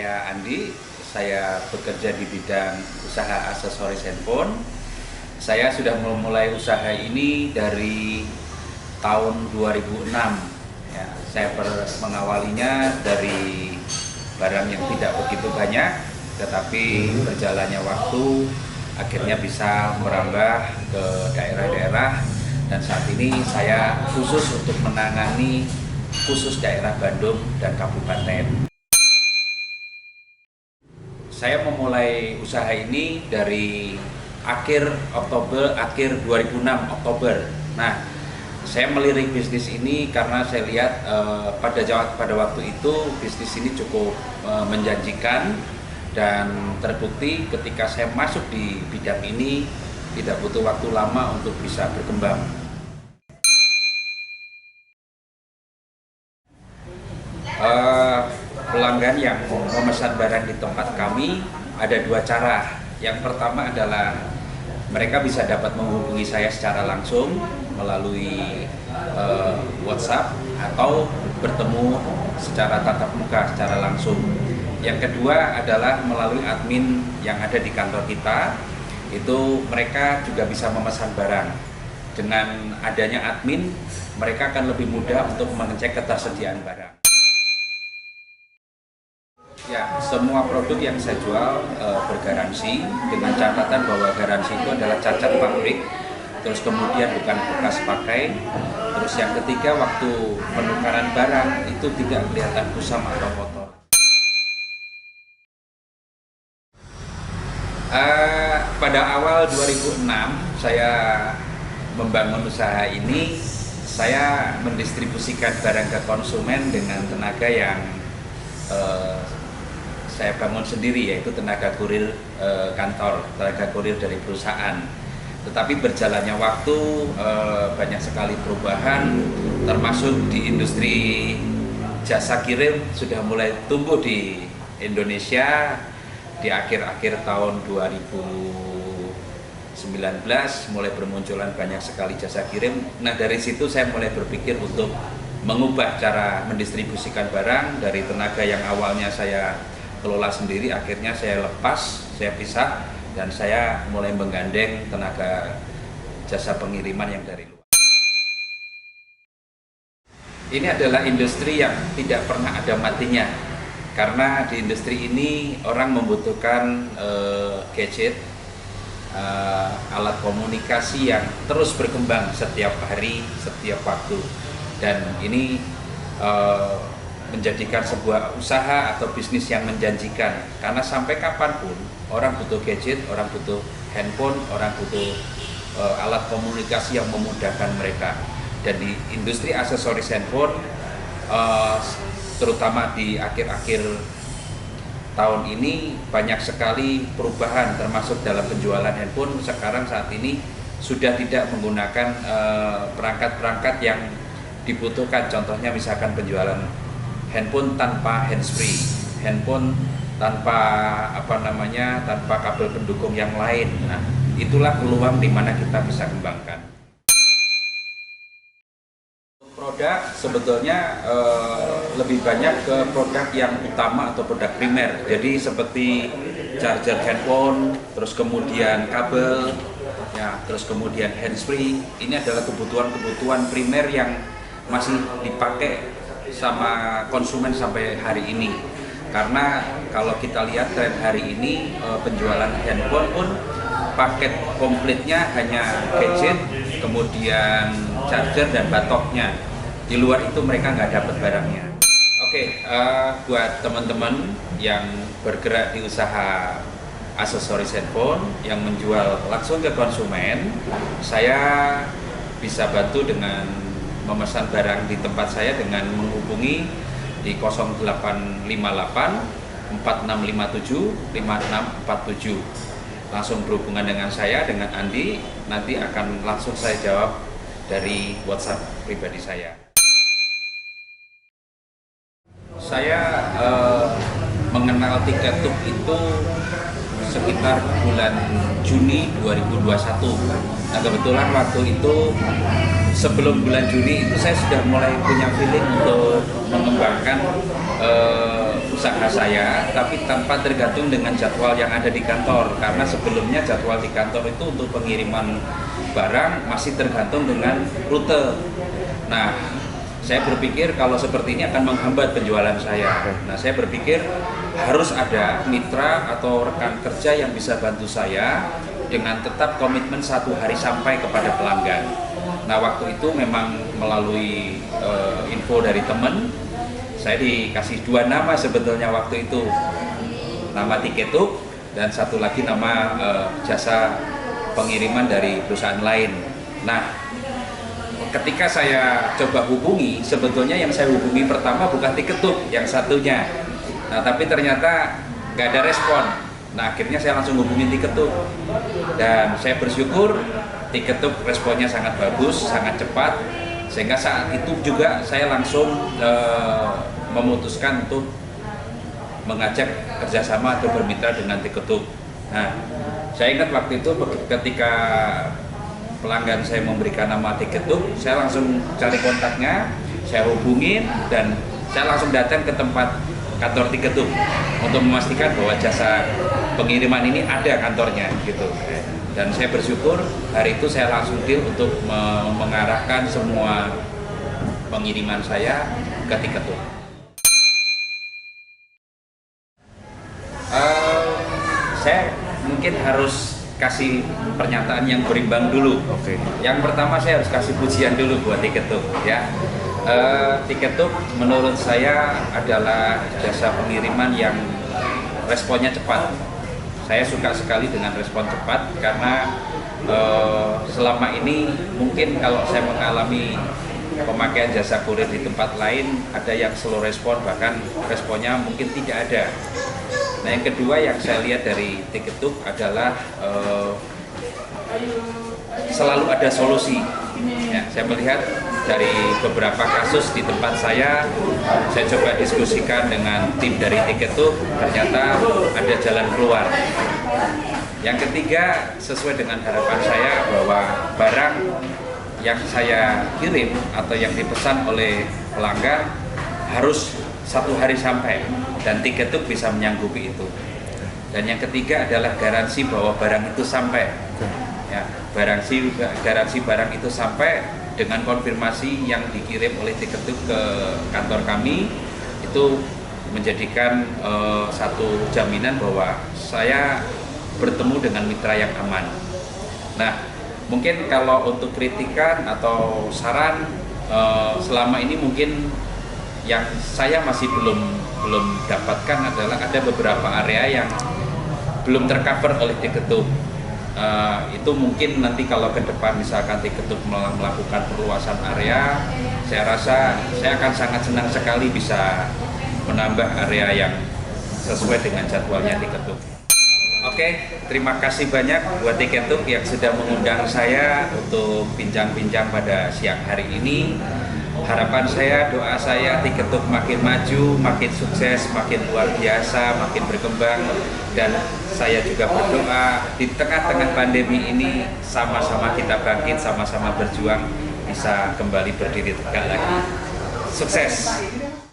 Saya Andi, saya bekerja di bidang usaha aksesoris handphone. Saya sudah memulai usaha ini dari tahun 2006. Ya, saya mengawalinya dari barang yang tidak begitu banyak, tetapi berjalannya waktu akhirnya bisa merambah ke daerah-daerah, dan saat ini saya khusus untuk menangani khusus daerah Bandung dan Kabupaten. Saya memulai usaha ini dari akhir 2006 Oktober. Nah, saya melirik bisnis ini karena saya lihat pada waktu itu bisnis ini cukup menjanjikan, dan terbukti ketika saya masuk di bidang ini tidak butuh waktu lama untuk bisa berkembang. Pelanggan yang memesan barang di tempat kami ada dua cara. Yang pertama adalah mereka bisa dapat menghubungi saya secara langsung melalui WhatsApp atau bertemu secara tatap muka secara langsung. Yang kedua adalah melalui admin yang ada di kantor kita. Itu mereka juga bisa memesan barang. Dengan adanya admin, mereka akan lebih mudah untuk mengecek ketersediaan barang. Ya, semua produk yang saya jual bergaransi, dengan catatan bahwa garansi itu adalah cacat pabrik, terus kemudian bukan bekas pakai, terus yang ketiga waktu penukaran barang itu tidak kelihatan kusam atau kotor. Pada awal 2006 saya membangun usaha ini, saya mendistribusikan barang ke konsumen dengan tenaga yang saya bangun sendiri, yaitu tenaga kurir kantor, tenaga kurir dari perusahaan. Tetapi berjalannya waktu banyak sekali perubahan, termasuk di industri jasa kirim sudah mulai tumbuh di Indonesia. Di akhir-akhir tahun 2019 mulai bermunculan banyak sekali jasa kirim. Nah, dari situ saya mulai berpikir untuk mengubah cara mendistribusikan barang dari tenaga yang awalnya saya kelola sendiri, akhirnya saya lepas, saya pisah, dan saya mulai menggandeng tenaga jasa pengiriman yang dari luar. Ini adalah industri yang tidak pernah ada matinya, karena di industri ini orang membutuhkan gadget, alat komunikasi yang terus berkembang setiap hari, setiap waktu, dan ini menjadikan sebuah usaha atau bisnis yang menjanjikan, karena sampai kapanpun orang butuh gadget, orang butuh handphone, orang butuh alat komunikasi yang memudahkan mereka. Dan di industri aksesoris handphone, terutama di akhir-akhir tahun ini banyak sekali perubahan, termasuk dalam penjualan handphone. Sekarang saat ini sudah tidak menggunakan perangkat-perangkat yang dibutuhkan, contohnya misalkan penjualan handphone tanpa handsfree, handphone tanpa tanpa kabel pendukung yang lain. Nah, itulah peluang di mana kita bisa kembangkan. Produk sebetulnya lebih banyak ke produk yang utama atau produk primer. Jadi seperti charger handphone, terus kemudian kabel, ya, terus kemudian handsfree. Ini adalah kebutuhan primer yang masih dipakai sama konsumen sampai hari ini. Karena kalau kita lihat tren hari ini, penjualan handphone pun paket komplitnya hanya gadget, kemudian charger dan batoknya. Di luar itu mereka nggak dapat barangnya. Oke, buat teman-teman yang bergerak di usaha aksesoris handphone yang menjual langsung ke konsumen, saya bisa bantu dengan memesan barang di tempat saya dengan menghubungi di 0858 4657 5647. Langsung berhubungan dengan saya, dengan Andi, nanti akan langsung saya jawab dari WhatsApp pribadi saya. Saya mengenal TikTok itu sekitar bulan Juni 2021. Nah, kebetulan waktu itu sebelum bulan Juni itu saya sudah mulai punya feeling untuk mengembangkan usaha saya, tapi tanpa tergantung dengan jadwal yang ada di kantor. Karena sebelumnya jadwal di kantor itu untuk pengiriman barang masih tergantung dengan rute. Nah, saya berpikir kalau seperti ini akan menghambat penjualan saya. Nah, saya berpikir harus ada mitra atau rekan kerja yang bisa bantu saya dengan tetap komitmen 1 hari sampai kepada pelanggan. Nah, waktu itu memang melalui info dari teman, saya dikasih 2 nama sebetulnya waktu itu, nama Tiketuk dan satu lagi nama jasa pengiriman dari perusahaan lain. Nah, ketika saya coba hubungi, sebetulnya yang saya hubungi pertama bukan Tiketuk, yang satunya. Nah, tapi ternyata nggak ada respon. Nah, akhirnya saya langsung hubungin Tiketuk dan saya bersyukur Tiketuk responnya sangat bagus, sangat cepat, sehingga saat itu juga saya langsung memutuskan untuk mengajak kerjasama atau bermitra dengan Tiketuk. Nah, saya ingat waktu itu ketika pelanggan saya memberikan nama Tiketuk, saya langsung cari kontaknya, saya hubungin dan saya langsung datang ke tempat kantor Tiketuk untuk memastikan bahwa jasa pengiriman ini ada kantornya gitu. Dan saya bersyukur hari itu saya langsung deal untuk mengarahkan semua pengiriman saya ke Tiketuk. Saya mungkin harus kasih pernyataan yang berimbang dulu. Yang pertama saya harus kasih pujian dulu buat Tiketuk ya. Tiketuk menurut saya adalah jasa pengiriman yang responnya cepat. Saya suka sekali dengan respon cepat karena selama ini mungkin kalau saya mengalami pemakaian jasa kurir di tempat lain ada yang slow respon, bahkan responnya mungkin tidak ada. Nah, yang kedua yang saya lihat dari Tiketuk adalah selalu ada solusi. Ya, saya melihat dari beberapa kasus di tempat saya coba diskusikan dengan tim dari Tiketuk, ternyata ada jalan keluar. Yang ketiga, sesuai dengan harapan saya bahwa barang yang saya kirim atau yang dipesan oleh pelanggan harus 1 hari sampai dan Tiketuk bisa menyanggupi itu. Dan yang ketiga adalah garansi bahwa barang itu sampai. Ya, garansi barang itu sampai dengan konfirmasi yang dikirim oleh Tiketuk ke kantor kami, itu menjadikan satu jaminan bahwa saya bertemu dengan mitra yang aman. Nah, mungkin kalau untuk kritikan atau saran selama ini mungkin yang saya masih belum dapatkan adalah ada beberapa area yang belum tercover oleh Tiketuk. Itu mungkin nanti kalau ke depan misalkan Tiketuk melakukan perluasan area, saya rasa saya akan sangat senang sekali bisa menambah area yang sesuai dengan jadwalnya Tiketuk. Oke, terima kasih banyak buat Tiketuk yang sudah mengundang saya untuk bincang-bincang pada siang hari ini. Harapan saya, doa saya Tiketuk makin maju, makin sukses, makin luar biasa, makin berkembang. Dan saya juga berdoa di tengah-tengah pandemi ini sama-sama kita bangkit, sama-sama berjuang bisa kembali berdiri tegak lagi. Sukses!